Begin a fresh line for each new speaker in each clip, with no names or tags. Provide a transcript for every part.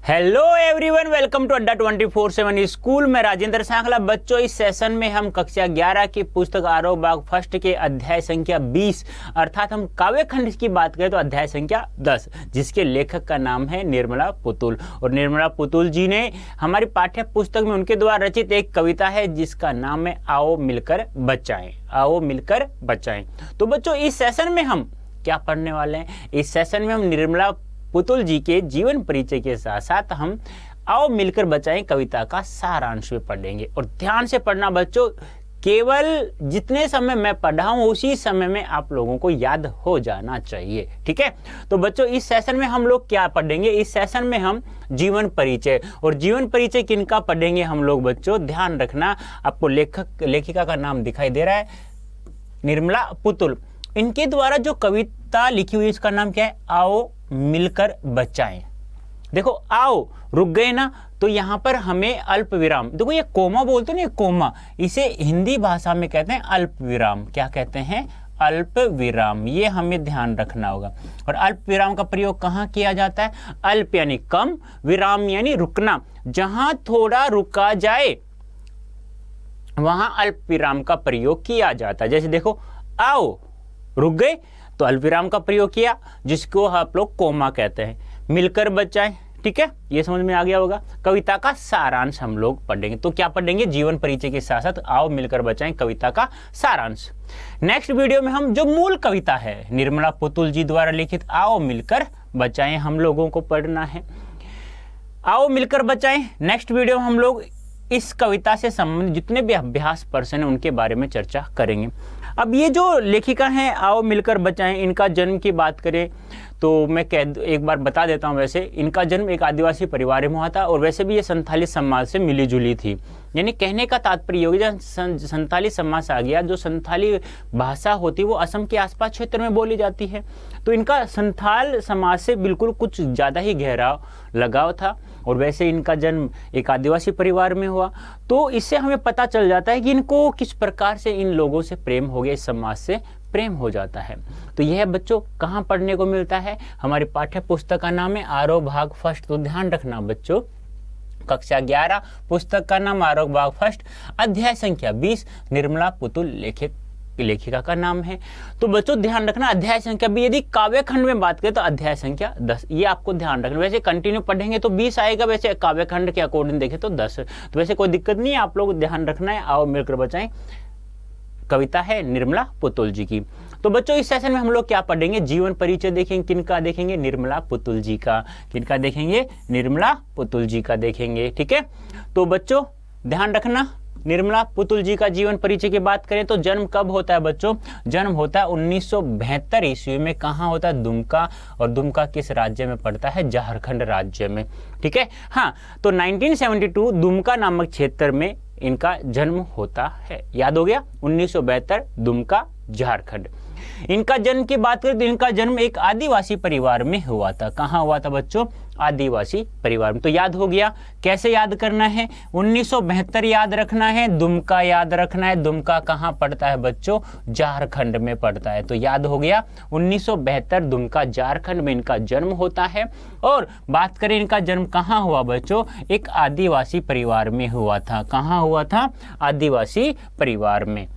Hello everyone, welcome to अड्डा 24/7 school में राजेंद्र सांखला। बच्चों, इस सेशन में हम कक्षा 11 की पुस्तक आरोह बाग फर्स्ट के अध्याय संख्या 20 अर्थात हम काव्य खंड की बात करें तो अध्याय संख्या 10, जिसके लेखक का नाम है निर्मला पुतुल। और निर्मला पुतुल जी ने हमारी पाठ्य पुस्तक में उनके द्वारा रचित एक कविता है जिसका नाम है आओ मिलकर बचाएं। आओ मिलकर बचाएं। तो बच्चों, इस सेशन में हम क्या पढ़ने वाले हैं? इस सेशन में हम निर्मला पुतुल जी के जीवन परिचय के साथ साथ हम आओ मिलकर बचाएं कविता का सारांश में पढ़ेंगे। और ध्यान से पढ़ना बच्चों, केवल जितने समय मैं पढ़ा हूं उसी समय में आप लोगों को याद हो जाना चाहिए, ठीक है? तो बच्चों, इस सेशन में हम लोग क्या पढ़ेंगे? इस सेशन में हम जीवन परिचय, और जीवन परिचय किनका पढ़ेंगे हम लोग बच्चों? ध्यान रखना, आपको लेखिका का नाम दिखाई दे रहा है, निर्मला पुतुल। इनके द्वारा जो कविता लिखी हुई इसका नाम क्या है? आओ मिलकर बचाएं। देखो, आओ रुक गए ना, तो यहां पर हमें अल्प विराम, देखो ये कोमा बोलते हैं ना, कोमा, इसे हिंदी भाषा में कहते हैं अल्प विराम। क्या कहते हैं? अल्प विराम। ये हमें ध्यान रखना होगा। और अल्प विराम का प्रयोग कहां किया जाता है? अल्प यानी कम, विराम यानी रुकना। जहां थोड़ा रुका जाए वहां अल्प विराम का प्रयोग किया जाता है। जैसे देखो, आओ रुक गए तो अल्पविराम का प्रयोग किया, जिसको आप लोग कोमा कहते हैं। मिलकर बचाएं, ठीक है? ये समझ में आ गया होगा। कविता का सारांश हम लोग पढ़ेंगे। तो क्या पढ़ेंगे? जीवन परिचय के साथ साथ आओ मिलकर बचाएं कविता का सारांश। नेक्स्ट वीडियो में हम जो मूल कविता है निर्मला पुतुल जी द्वारा लिखित आओ मिलकर बचाएं हम लोगों को पढ़ना है। आओ मिलकर बचाएं। नेक्स्ट वीडियो में हम लोग इस कविता से संबंधित जितने भी अभ्यास प्रश्न है उनके बारे में चर्चा करेंगे। अब ये जो लेखिका हैं आओ मिलकर बचाएं, इनका जन्म की बात करें तो मैं एक बार बता देता हूँ। वैसे इनका जन्म एक आदिवासी परिवार में हुआ था, और वैसे भी ये संथाली समाज से मिली जुली थी। यानी कहने का तात्पर्य होगी, जब संथाली समाज आ गया, जो संथाली भाषा होती है वो असम के आसपास क्षेत्र में बोली जाती है, तो इनका संथाल समाज से बिल्कुल कुछ ज़्यादा ही गहरा लगाव था। और वैसे इनका जन्म एक आदिवासी परिवार में हुआ, तो इससे हमें पता चल जाता है कि इनको किस प्रकार से इन लोगों से प्रेम हो गया, इस समाज से प्रेम हो जाता है। तो यह बच्चों कहाँ पढ़ने को मिलता है? हमारी पाठ्य पुस्तक का नाम है आरोह बाग फर्स्ट। तो ध्यान रखना बच्चों, कक्षा 11 पुस्तक का नाम आरोह बाग फर्स्ट, अध्याय संख्या 20, निर्मला पुतुल लेखिका का नाम है। तो बच्चों ध्यान रखना, अध्याय संख्या भी, यदि काव्य खंड में बात करें तो अध्याय संख्या 10, ये आपको ध्यान रखना। वैसे कंटिन्यू पढ़ेंगे तो 20 आएगा, वैसे काव्य खंड के अकॉर्डिंग देखें तो 10। तो वैसे कोई दिक्कत नहीं है, आप लोग ध्यान रखना है। आओ मिलकर बचाएं कविता है निर्मला पुतुल जी की। तो बच्चों, इस सेशन में हम लोग क्या पढ़ेंगे? जीवन परिचय देखेंगे। किनका देखेंगे? निर्मला पुतुल जी का। किनका देखेंगे? निर्मला पुतुल जी का देखेंगे, ठीक है? तो बच्चों ध्यान रखना, निर्मला पुतुल जी का जीवन परिचय की बात करें तो जन्म कब होता है बच्चों? जन्म होता है 1972 ईस्वी में। कहाँ होता है? दुमका। और दुमका किस राज्य में पड़ता है? झारखंड राज्य में, ठीक है? हाँ, तो 1972 दुमका नामक क्षेत्र में इनका जन्म होता है। याद हो गया? 1972 दुमका, झारखंड। इनका जन्म की बात करें तो इनका जन्म एक आदिवासी परिवार में हुआ था। कहाँ हुआ था बच्चों? आदिवासी परिवार में। तो याद हो गया। कैसे याद करना है? 1972 याद रखना है, दुमका याद रखना है। दुमका कहाँ पड़ता है बच्चों? झारखंड में पड़ता है। तो याद हो गया, 1972 दुमका, झारखंड में इनका जन्म होता है। और बात करें इनका जन्म कहाँ हुआ बच्चों? एक आदिवासी परिवार में हुआ था। कहाँ हुआ था? आदिवासी परिवार में।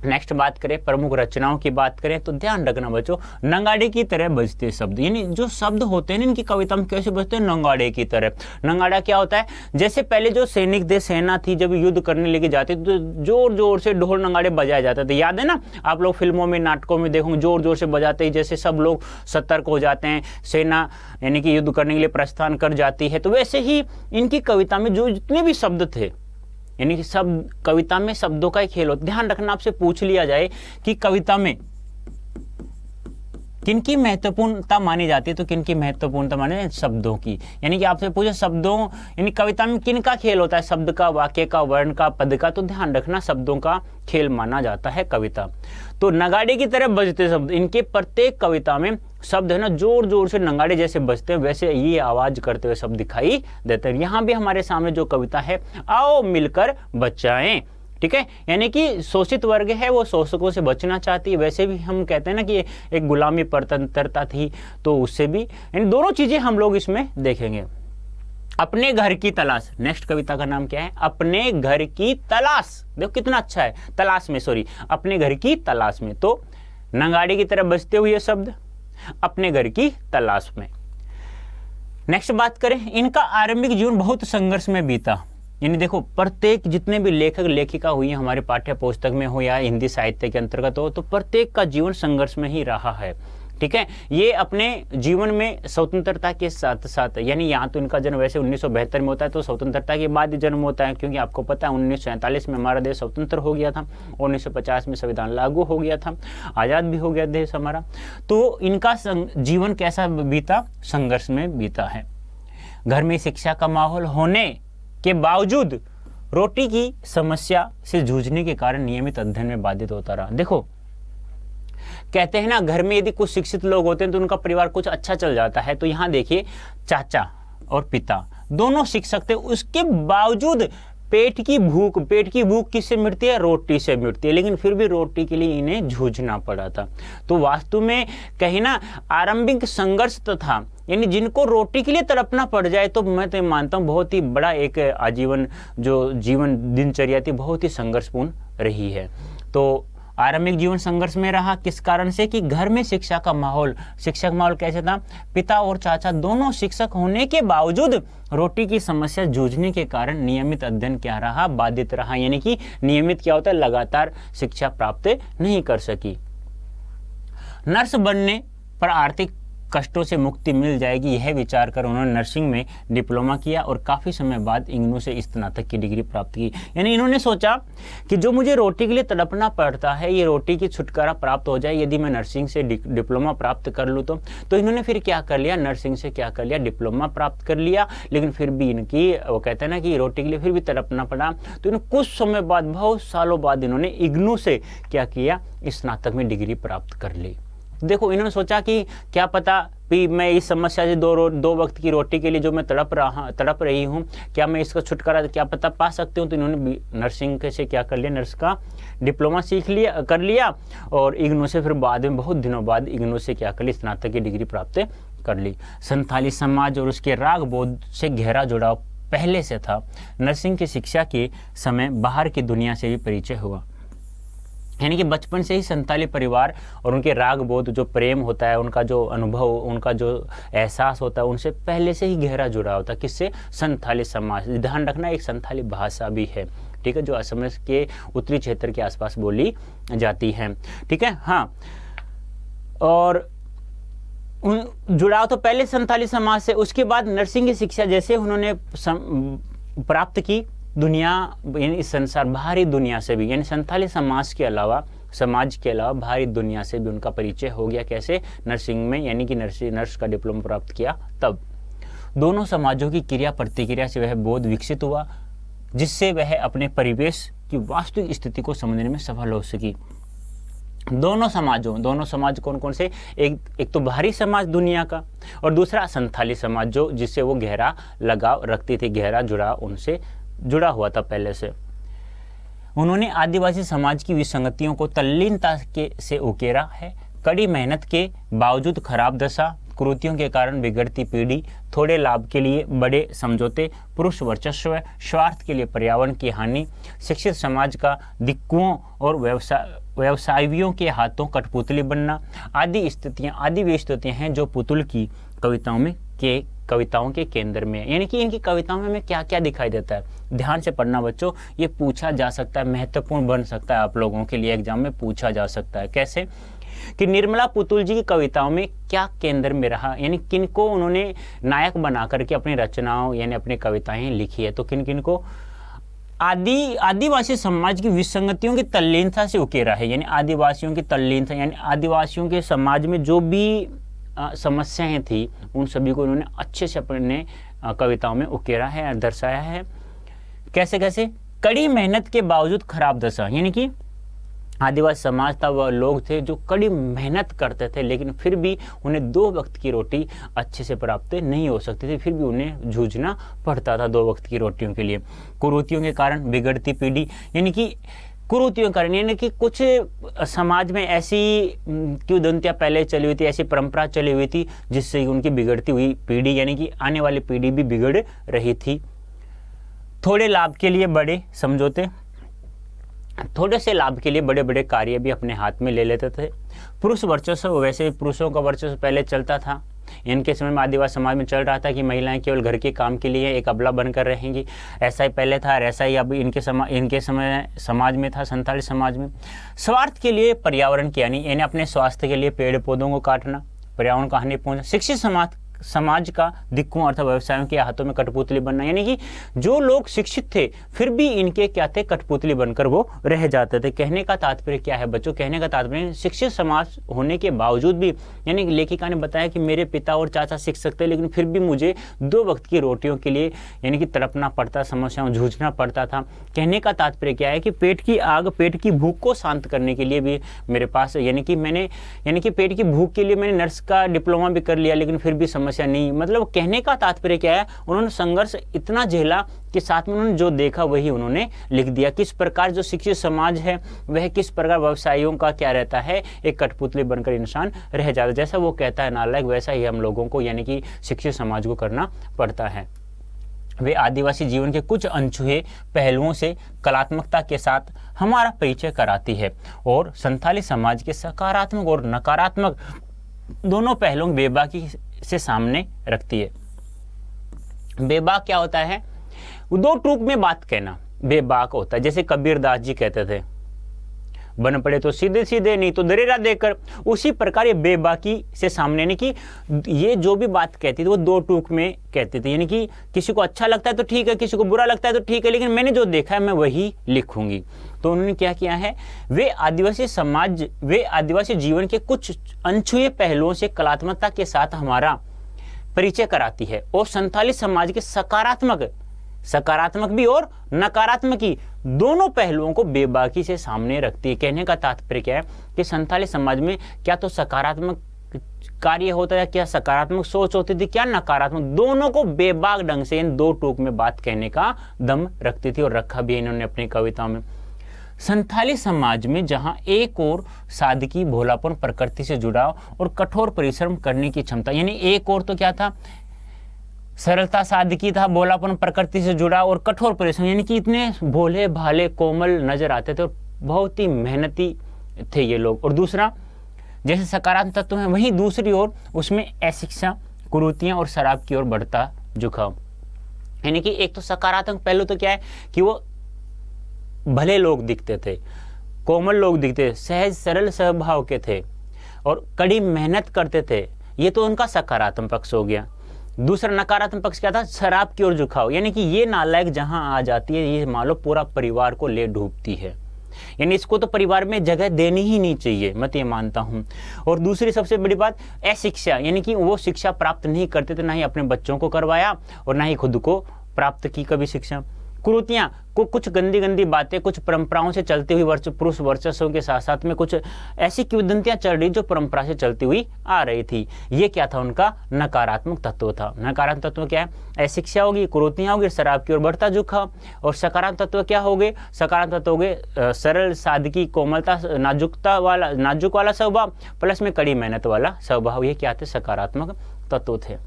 नेक्स्ट बात करें प्रमुख रचनाओं की बात करें तो ध्यान रखना बच्चों, नंगाड़े की तरह बजते शब्द, यानी जो शब्द होते हैं इनकी कविता में कैसे बजते हैं? नंगाड़े की तरह। नंगाड़ा क्या होता है? जैसे पहले जो सैनिक थे, सेना थी, जब युद्ध करने लेके जाते तो जोर जोर से ढोल नंगाड़े बजाए जाते थे। याद है ना? आप लोग फिल्मों में, नाटकों में देखोगे, जोर जोर से बजाते ही जैसे सब लोग सतर्क हो जाते हैं, सेना यानी कि युद्ध करने के लिए प्रस्थान कर जाती है। तो वैसे ही इनकी कविता में जो जितने भी शब्द थे, यानी कि सब कविता में शब्दों का ही खेल होता। ध्यान रखना, आपसे पूछ लिया जाए कि कविता में किनकी महत्वपूर्णता मानी जाती है, तो किनकी महत्वपूर्णता मानी जाती है? शब्दों की। यानी कि आपसे पूछे शब्दों, यानी कविता में किनका खेल होता है? शब्द का, वाक्य का, वर्ण का, पद का। तो ध्यान रखना, शब्दों का खेल माना जाता है कविता। तो नगाड़े की तरह बजते शब्द, इनके प्रत्येक कविता में शब्द है ना जोर जोर से नगाड़े जैसे बजते हैं, वैसे ये आवाज करते हुए शब्द दिखाई देते हैं। यहाँ भी हमारे सामने जो कविता है आओ मिलकर बचाएं, ठीक है? यानी कि शोषित वर्ग है वो शोषकों से बचना चाहती है। वैसे भी हम कहते हैं ना कि एक गुलामी परतंत्रता थी, तो उससे भी, यानी दोनों चीजें हम लोग इसमें देखेंगे। अपने घर की तलाश। नेक्स्ट कविता का नाम क्या है? अपने घर की तलाश। देखो कितना अच्छा है, तलाश में, सॉरी, अपने घर की तलाश में। तो नंगाड़ी की तरह बजते हुए शब्द, अपने घर की तलाश में। नेक्स्ट बात करें, इनका आरंभिक जीवन बहुत संघर्ष में बीता। यानी देखो, प्रत्येक जितने भी लेखक लेखिका हुई हैं हमारे पाठ्य पुस्तक में हो या हिंदी साहित्य के अंतर्गत हो, तो प्रत्येक का जीवन संघर्ष में ही रहा है। ठीक है, ये अपने जीवन में स्वतंत्रता के साथ साथ, यानी यहाँ तो इनका जन्म वैसे 1972 में होता है, तो स्वतंत्रता के बाद ही जन्म होता है, क्योंकि आपको पता है 1947 में हमारा देश स्वतंत्र हो गया था, 1950 में संविधान लागू हो गया था, आज़ाद भी हो गया देश हमारा। तो इनका जीवन कैसा बीता? संघर्ष में बीता है। घर में शिक्षा का माहौल होने के बावजूद रोटी की समस्या से जूझने के कारण नियमित अध्ययन में बाधित होता रहा। देखो, कहते हैं ना, घर में यदि कुछ शिक्षित लोग होते हैं तो उनका परिवार कुछ अच्छा चल जाता है। तो यहाँ देखिए, चाचा और पिता दोनों शिक्षक थे, उसके बावजूद पेट की भूख किससे मिटती है? रोटी से मिटती है, लेकिन फिर भी रोटी के लिए इन्हें जूझना पड़ा था। तो वास्तव में कहीं ना आरंभिक संघर्ष तो था, यानी जिनको रोटी के लिए तड़पना पड़ जाए तो मैं तो मानता हूँ बहुत ही बड़ा एक आजीवन जो जीवन दिनचर्या थी बहुत ही संघर्षपूर्ण रही है। तो आरंभिक जीवन संघर्ष में रहा, किस कारण से? कि घर में शिक्षा का माहौल कैसे था? पिता और चाचा दोनों शिक्षक होने के बावजूद रोटी की समस्या जूझने के कारण नियमित अध्ययन क्या रहा? बाधित रहा। यानी कि नियमित क्या होता है? लगातार शिक्षा प्राप्त नहीं कर सकी। नर्स बनने पर आर्थिक कष्टों से मुक्ति मिल जाएगी, यह विचार कर उन्होंने नर्सिंग में डिप्लोमा किया और काफ़ी समय बाद इग्नू से स्नातक की डिग्री प्राप्त की। यानी इन्होंने सोचा कि जो मुझे रोटी के लिए तड़पना पड़ता है, ये रोटी की छुटकारा प्राप्त हो जाए यदि मैं नर्सिंग से डिप्लोमा प्राप्त कर लूँ तो इन्होंने फिर क्या कर लिया? नर्सिंग से क्या कर लिया? डिप्लोमा प्राप्त कर लिया। लेकिन फिर भी इनकी, वो कहते हैं ना कि रोटी के लिए फिर भी तड़पना पड़ा, तो इन्होंने कुछ समय बाद, बहुत सालों बाद इन्होंने इग्नू से क्या किया? स्नातक में डिग्री प्राप्त कर ली। देखो, इन्होंने सोचा कि क्या पता भी मैं इस समस्या से दो वक्त की रोटी के लिए जो मैं तड़प रही हूँ, क्या मैं इसका छुटकारा क्या पता पा सकती हूँ। तो इन्होंने नर्सिंग से क्या कर लिया? नर्स का डिप्लोमा कर लिया और इग्नू से फिर बाद में बहुत दिनों बाद इग्नू से क्या कर ली? स्नातक की डिग्री प्राप्त कर ली। संथाली समाज और उसके राग बोध से गहरा जुड़ाव पहले से था। नर्सिंग की शिक्षा के समय बाहर की दुनिया से भी परिचय हुआ, यानी कि बचपन से ही संथाली परिवार और उनके राग बोध, जो प्रेम होता है, उनका जो अनुभव, उनका जो एहसास होता है, उनसे पहले से ही गहरा जुड़ा होता है। किससे? संथाली समाज। ध्यान रखना, एक संथाली भाषा भी है, ठीक है, जो असम के उत्तरी क्षेत्र के आसपास बोली जाती है। ठीक है, हाँ। और जुड़ाव तो पहले संथाली समाज से, उसके बाद नर्सिंग की शिक्षा जैसे उन्होंने प्राप्त की, दुनिया यानी इस संसार बाहरी दुनिया से भी, यानी संथाली समाज के अलावा बाहरी दुनिया से भी उनका परिचय हो गया। कैसे? नर्सिंग में, यानी कि नर्स का डिप्लोमा प्राप्त किया तब। दोनों समाजों की क्रिया प्रतिक्रिया से वह बोध विकसित हुआ जिससे वह अपने परिवेश की वास्तविक स्थिति को समझने में सफल हो सकी। दोनों समाज कौन कौन से? एक तो बाहरी समाज दुनिया का, और दूसरा संथाली समाज जो जिससे वो गहरा लगाव रखती थी, गहरा जुड़ाव उनसे जुड़ा हुआ था पहले से। उन्होंने आदिवासी समाज की विसंगतियों को तल्लीनता से उकेरा है। कड़ी मेहनत के बावजूद खराब दशा, कुरीतियों के कारण बिगड़ती पीढ़ी, थोड़े लाभ के लिए बड़े समझौते, पुरुष वर्चस्व, स्वार्थ के लिए पर्यावरण की हानि, शिक्षित समाज का दिक्कुओं और व्यवसायियों के हाथों कठपुतली बनना आदि वे स्थितियाँ हैं जो पुतुल की कविताओं के केंद्र में है। यानी कि इनकी कविताओं में क्या क्या दिखाई देता है? ध्यान से पढ़ना बच्चों, ये पूछा जा सकता है, महत्वपूर्ण बन सकता है, आप लोगों के लिए एग्जाम में पूछा जा सकता है। कैसे? कि निर्मला पुतुल जी की कविताओं में क्या केंद्र में रहा, यानी किनको उन्होंने नायक बना करके अपनी रचनाओं यानी अपनी कविताएं लिखी है। तो किन को? आदिवासी समाज की विसंगतियों की तल्लीनता से उकेरा है, यानी आदिवासियों की तल्लीनता, यानी आदिवासियों के समाज में जो भी समस्याएं थी उन सभी को उन्होंने अच्छे से अपने कविताओं में उकेरा है, दर्शाया है। कैसे? कड़ी मेहनत के बावजूद खराब दशा, यानी कि आदिवासी समाज था, वह लोग थे जो कड़ी मेहनत करते थे लेकिन फिर भी उन्हें 2 वक्त की रोटी अच्छे से प्राप्त नहीं हो सकती थी, फिर भी उन्हें जूझना पड़ता था 2 वक्त की रोटियों के लिए। कुरीतियों के कारण बिगड़ती पीढ़ी, यानी कि कुरीतियों कारण, यानी कि कुछ समाज में ऐसी किंवदंतियां पहले चली हुई थी, ऐसी परंपरा चली हुई थी जिससे उनकी बिगड़ती हुई पीढ़ी यानी कि आने वाली पीढ़ी भी बिगड़ रही थी। थोड़े लाभ के लिए बड़े समझौते, थोड़े से लाभ के लिए बड़े बड़े कार्य भी अपने हाथ में ले लेते थे। पुरुष वर्चस्व, वैसे पुरुषों का वर्चस्व पहले चलता था। इनके समय में आदिवासी समाज में चल रहा था कि महिलाएं केवल घर के काम के लिए एक अबला बनकर रहेंगी। ऐसा ही पहले था और ऐसा ही अब इनके समय समाज में था, संथाली समाज में। स्वार्थ के लिए पर्यावरण की यानी अपने स्वास्थ्य के लिए पेड़ पौधों को काटना, पर्यावरण को हानि पहुंचा। शिक्षित समाज का दिक्कुओं अर्थात व्यवसायों के हाथों में कठपुतली बनना, यानी कि जो लोग शिक्षित थे फिर भी इनके क्या थे, कठपुतली बनकर वो रह जाते थे। कहने का तात्पर्य क्या है बच्चों? कहने का तात्पर्य शिक्षित समाज होने के बावजूद भी, यानी लेखिका ने बताया कि मेरे पिता और चाचा शिक्षक थे लेकिन फिर भी मुझे 2 वक्त की रोटियों के लिए यानी कि तड़पना पड़ता, समस्याओं जूझना पड़ता था। कहने का तात्पर्य क्या है कि पेट की आग, पेट की भूख को शांत करने के लिए भी मेरे पास यानी कि पेट की भूख के लिए मैंने नर्स का डिप्लोमा भी कर लिया लेकिन फिर भी समस्या नहीं। मतलब कहने का तात्पर्य क्या है, उन्होंने संघर्ष इतना झेला कि साथ में उन्होंने जो देखा वही उन्होंने लिख दिया। किस प्रकार जो शिक्षित समाज है वह किस प्रकार व्यवसायियों का क्या रहता है, एक कठपुतली बनकर इंसान रह जाता है। जैसा वो कहता है नालायक, वैसा ही हम लोगों को यानी कि शिक्षित समाज को करना पड़ता है। वे आदिवासी जीवन के कुछ अनछुए पहलुओं से कलात्मकता के साथ हमारा परिचय कराती है और संथाली समाज के सकारात्मक और नकारात्मक दोनों पहलुओं बेबाकी से सामने रखती है। बेबाक क्या होता है? 2 टूक में बात कहना बेबाक होता है। जैसे कबीरदास जी कहते थे, बन पड़े तो सीधे सीधे नहीं तो दरेरा देकर। उसी प्रकार ये बेबाकी से सामने, यानी कि ये जो भी बात कहती थी वो 2 टूक में कहती थी। यानी कि किसी को अच्छा लगता है तो ठीक है, किसी को बुरा लगता है तो ठीक है, लेकिन मैंने जो देखा है मैं वही लिखूंगी। तो उन्होंने क्या किया है, वे आदिवासी जीवन के कुछ अनछुए पहलुओं से कलात्मकता के साथ हमारा परिचय कराती है और संथाली समाज के सकारात्मक भी और नकारात्मक ही दोनों पहलुओं को बेबाकी से सामने रखती है। कहने का तात्पर्य क्या है कि संथाली समाज में क्या तो सकारात्मक कार्य होता है, क्या सकारात्मक सोच होती थी, क्या नकारात्मक, दोनों को बेबाक ढंग से इन 2 टूक में बात कहने का दम रखती थी और रखा भी इन्होंने अपनी कविता में। संथाली समाज में जहां एक और सादगी, भोलापन, प्रकृति से जुड़ाव और कठोर परिश्रम करने की क्षमता, यानी एक और तो क्या था, सरलता, सादगी था, भोलापन, प्रकृति से जुड़ाव और कठोर परिश्रम, यानी कि इतने भोले भाले कोमल नजर आते थे और बहुत ही मेहनती थे ये लोग। और दूसरा जैसे सकारात्मक तत्व है, वहीं दूसरी ओर उसमें अशिक्षा, कुरीतियां और शराब की ओर बढ़ता झुकाव। यानी कि एक तो सकारात्मक पहलू तो क्या है कि वो भले लोग दिखते थे, कोमल लोग दिखते थे, सहज सरल स्वभाव के थे और कड़ी मेहनत करते थे। ये तो उनका सकारात्मक पक्ष हो गया। दूसरा नकारात्मक पक्ष क्या था? शराब की ओर झुकाव, यानी कि ये नालायक जहां आ जाती है ये मान लो पूरा परिवार को ले डूबती है। यानी इसको तो परिवार में जगह देनी ही नहीं चाहिए, मैं तो ये मानता हूँ। और दूसरी सबसे बड़ी बात अशिक्षा, यानी कि वो शिक्षा प्राप्त नहीं करते थे, ना ही अपने बच्चों को करवाया और ना ही खुद को प्राप्त की कभी शिक्षा। कुरीतियां को कुछ गंदी बातें, कुछ परंपराओं से चलती हुई पुरुष वर्चस्व के साथ साथ में कुछ ऐसी किंवदंतियां चल रही जो परंपरा से चलती हुई आ रही थी। ये क्या था? उनका नकारात्मक तत्व था। नकारात्मक तत्व क्या है? अशिक्षा होगी, कुरीतियां होगी, शराब की ओर बढ़ता झुकाव। और सकारात्मक तत्व क्या हो गए? सकारात्मक तत्व हो गए सरल, सादगी, कोमलता, नाजुक वाला स्वभाव प्लस में कड़ी मेहनत वाला स्वभाव। ये क्या थे? सकारात्मक तत्व थे।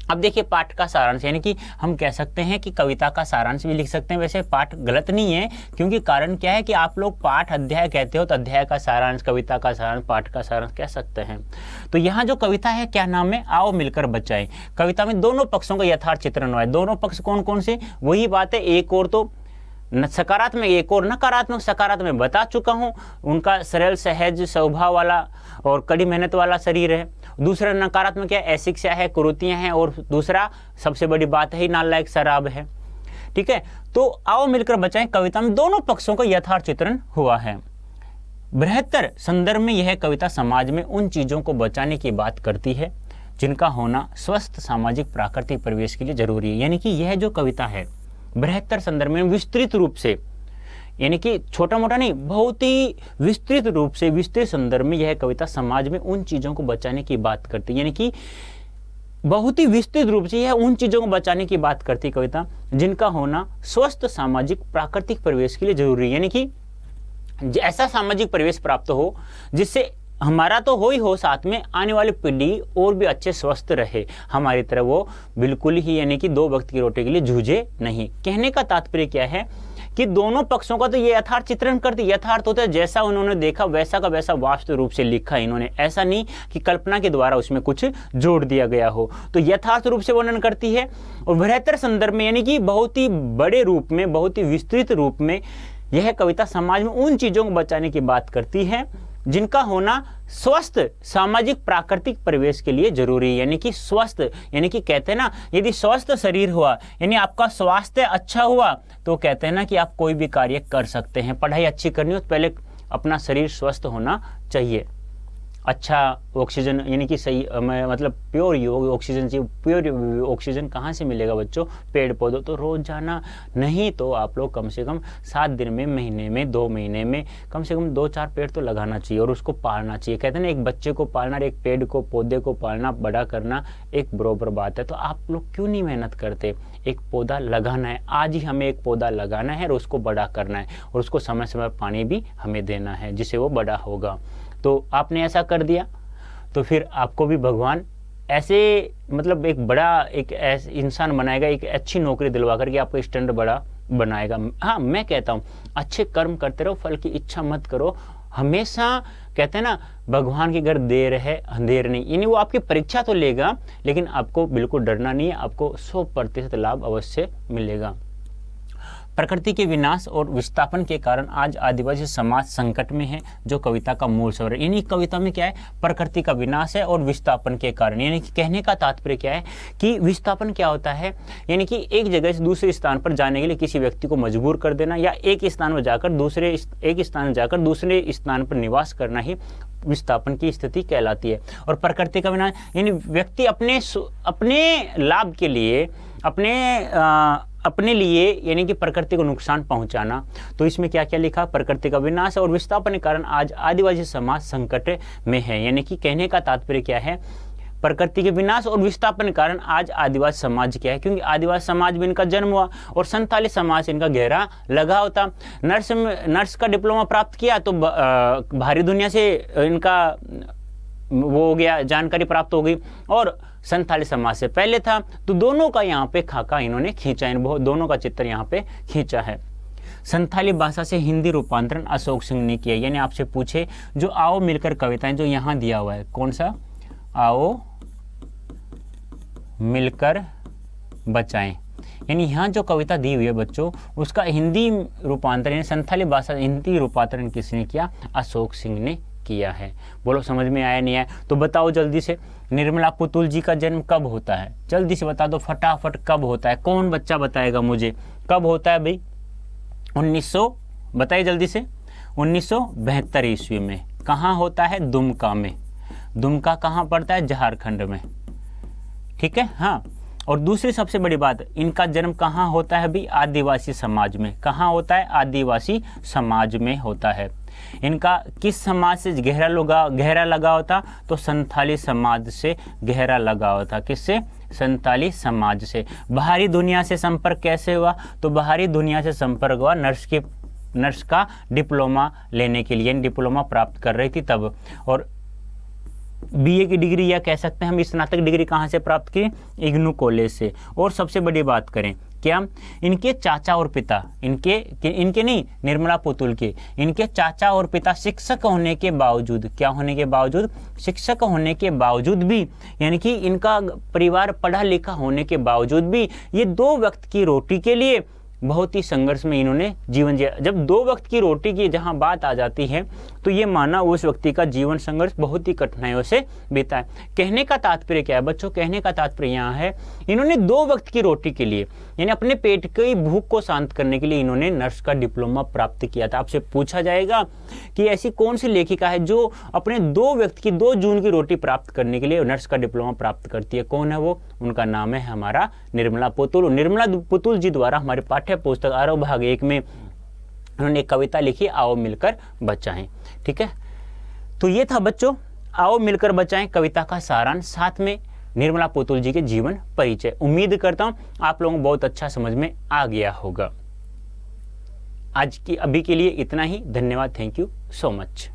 अब देखिए पाठ का सारांश, यानी कि हम कह सकते हैं कि कविता का सारांश भी लिख सकते हैं। वैसे पाठ गलत नहीं है, क्योंकि कारण क्या है कि आप लोग पाठ अध्याय कहते हो तो अध्याय का सारांश, कविता का सारांश, पाठ का सारांश कह सकते हैं। तो यहाँ जो कविता है क्या नाम है? आओ मिलकर बचाएं। कविता में दोनों पक्षों का यथार्थ चित्रण हुआ है। दोनों पक्ष कौन कौन से? वही बात है, एक और तो सकारात्मक, एक और नकारात्मक। सकारात्मक बता चुका हूं, उनका सरल सहज स्वभाव वाला और कड़ी मेहनत वाला शरीर है। दूसरा नकारात्मक क्या है? अशिक्षा है, कुरीतियां हैं और दूसरा सबसे बड़ी बात है नालायक शराब है। ठीक है, तो आओ मिलकर बचाएं कविता में दोनों पक्षों का यथार्थ चित्रण हुआ है। बृहत्तर संदर्भ में यह कविता समाज में उन चीजों को बचाने की बात करती है जिनका होना स्वस्थ सामाजिक प्राकृतिक परिवेश के लिए जरूरी है। यानी कि यह जो कविता है बृहत्तर संदर्भ में विस्तृत रूप से, यानी कि छोटा मोटा नहीं, बहुत ही विस्तृत रूप से, विस्तृत संदर्भ में यह कविता समाज में उन चीजों को बचाने की बात करती है। यानी कि बहुत ही विस्तृत रूप से यह उन चीजों को बचाने की बात करती है कविता जिनका होना स्वस्थ सामाजिक प्राकृतिक परिवेश के लिए जरूरी है। यानी कि ऐसा सामाजिक परिवेश प्राप्त हो जिससे हमारा तो हो ही हो, साथ में आने वाली पीढ़ी और भी अच्छे स्वस्थ रहे, हमारी तरह वो बिल्कुल ही यानी कि दो वक्त की रोटी के लिए जूझे नहीं। कहने का तात्पर्य क्या है कि दोनों पक्षों का तो ये यथार्थ चित्रण करते, यथार्थ होता है जैसा उन्होंने देखा वैसा का वैसा वास्तव रूप से लिखा इन्होंने, ऐसा नहीं कि कल्पना के द्वारा उसमें कुछ जोड़ दिया गया हो। तो यथार्थ रूप से वर्णन करती है और बृहत्तर संदर्भ में यानी कि बहुत ही बड़े रूप में, बहुत ही विस्तृत रूप में यह कविता समाज में उन चीजों को बचाने की बात करती है जिनका होना स्वस्थ सामाजिक प्राकृतिक परिवेश के लिए जरूरी है। यानी कि स्वस्थ, यानी कि कहते हैं ना, यदि स्वस्थ शरीर हुआ यानी आपका स्वास्थ्य अच्छा हुआ तो कहते हैं ना कि आप कोई भी कार्य कर सकते हैं। पढ़ाई अच्छी करनी हो तो पहले अपना शरीर स्वस्थ होना चाहिए, अच्छा ऑक्सीजन यानी कि सही मतलब प्योर ऑक्सीजन चाहिए। प्योर ऑक्सीजन कहाँ से मिलेगा बच्चों? पेड़ पौधों। तो रोज जाना नहीं तो आप लोग कम से कम 7 दिन में, महीने में, 2 महीने में कम से कम 2-4 पेड़ तो लगाना चाहिए और उसको पालना चाहिए। कहते हैं ना एक बच्चे को पालना, एक पेड़ को, पौधे को पालना, बड़ा करना एक बराबर बात है। तो आप लोग क्यों नहीं मेहनत करते? एक पौधा लगाना है, आज ही हमें एक पौधा लगाना है और उसको बड़ा करना है और उसको समय समय पर पानी भी हमें देना है जिससे वो बड़ा होगा। तो आपने ऐसा कर दिया तो फिर आपको भी भगवान ऐसे मतलब एक बड़ा एक ऐसे इंसान बनाएगा, एक अच्छी नौकरी दिलवा करके आपको स्टैंडर्ड बड़ा बनाएगा। हाँ, मैं कहता हूँ अच्छे कर्म करते रहो, फल की इच्छा मत करो हमेशा। कहते हैं ना भगवान की अगर देर है अंधेर नहीं, यानी वो आपकी परीक्षा तो लेगा लेकिन आपको बिल्कुल डरना नहीं है, आपको 100% लाभ अवश्य मिलेगा। प्रकृति के विनाश और विस्थापन के कारण आज आदिवासी समाज संकट में है, जो कविता का मूल स्वर है। यानी कविता में क्या है? प्रकृति का विनाश है और विस्थापन के कारण। यानी कि कहने का तात्पर्य क्या है कि विस्थापन क्या होता है? यानी कि एक जगह से दूसरे स्थान पर जाने के लिए किसी व्यक्ति को मजबूर कर देना या एक स्थान पर जाकर दूसरे स्थान पर निवास करना ही विस्थापन की स्थिति कहलाती है। और प्रकृति का विनाश यानी व्यक्ति अपने लाभ के लिए, अपने लिए यानी कि प्रकृति को नुकसान पहुंचाना। तो इसमें क्या क्या लिखा? प्रकृति का विनाश और विस्थापन के कारण आज आदिवासी समाज संकट में है। यानी कि कहने का तात्पर्य क्या है? प्रकृति के विनाश और विस्थापन के कारण आज आदिवासी समाज क्या है? क्योंकि आदिवासी समाज में इनका जन्म हुआ और संथाली समाज से इनका गहरा लगाव था। नर्स का डिप्लोमा प्राप्त किया तो बाहरी दुनिया से इनका वो हो गया, जानकारी प्राप्त हो गई, और संथाली समाज से पहले था। तो दोनों का यहाँ पे खाका इन्होंने खींचा है, दोनों का चित्र यहाँ पे खींचा है। संथाली भाषा से हिंदी रूपांतरण अशोक सिंह ने किया। यानी आपसे पूछे जो आओ मिलकर कविताएं जो यहाँ दिया हुआ है, कौन सा? आओ मिलकर बचाएं। यानी यहाँ जो कविता दी हुई है बच्चों, उसका हिंदी रूपांतरण यानी संथाली भाषा हिंदी रूपांतरण किसने किया? अशोक सिंह ने किया है। बोलो समझ में आया नहीं आया? तो बताओ जल्दी से, निर्मला पुतुल जी का जन्म कब होता है? जल्दी से बता दो फटाफट, कब होता है? कौन बच्चा बताएगा मुझे कब होता है भाई? 1900 बताइए जल्दी से। 1972 ईस्वी में। कहाँ होता है? दुमका में। दुमका कहाँ पड़ता है? झारखंड में। ठीक है, हाँ। और दूसरी सबसे बड़ी बात, इनका जन्म कहाँ होता है भी? आदिवासी समाज में। कहाँ होता है? आदिवासी समाज में होता है। इनका किस समाज से गहरा लगाव था? तो संथाली समाज से गहरा लगाव था। किससे? संथाली समाज से। बाहरी दुनिया से संपर्क कैसे हुआ? तो बाहरी दुनिया से संपर्क हुआ नर्स का डिप्लोमा लेने के लिए, डिप्लोमा प्राप्त कर रही थी तब। और बीए की डिग्री या कह सकते हैं हम स्नातक डिग्री कहाँ से प्राप्त की? इग्नू कॉलेज से। और सबसे बड़ी बात करें क्या, इनके चाचा और पिता, इनके नहीं, निर्मला पुतुल के, इनके चाचा और पिता शिक्षक होने के बावजूद, क्या होने के बावजूद? शिक्षक होने के बावजूद भी, यानी कि इनका परिवार पढ़ा लिखा होने के बावजूद भी ये 2 वक्त की रोटी के लिए बहुत ही संघर्ष में इन्होंने जीवन जिया। जब 2 वक्त की रोटी की जहां बात आ जाती है तो ये माना उस व्यक्ति का जीवन संघर्ष बहुत ही कठिनाइयों से बीता है। कहने का तात्पर्य क्या है बच्चों? कहने का तात्पर्य यहाँ है इन्होंने 2 वक्त की रोटी के लिए यानी अपने पेट की भूख को शांत करने के लिए इन्होंने नर्स का डिप्लोमा प्राप्त किया था। आपसे पूछा जाएगा कि ऐसी कौन सी लेखिका है जो अपने 2 वक्त की 2 जून की रोटी प्राप्त करने के लिए नर्स का डिप्लोमा प्राप्त करती है? कौन है वो? उनका नाम है हमारा निर्मला पुतुल। निर्मला पुतुल जी द्वारा हमारे पाठ्य पुस्तक आरव भाग 1 में उन्होंने एक कविता लिखी, आओ मिलकर बचाएं। ठीक है, तो ये था बच्चों आओ मिलकर बचाएं कविता का सारांश, साथ में निर्मला पुतुल जी के जीवन परिचय। उम्मीद करता हूं आप लोगों को बहुत अच्छा समझ में आ गया होगा। आज की अभी के लिए इतना ही। धन्यवाद। Thank you so much.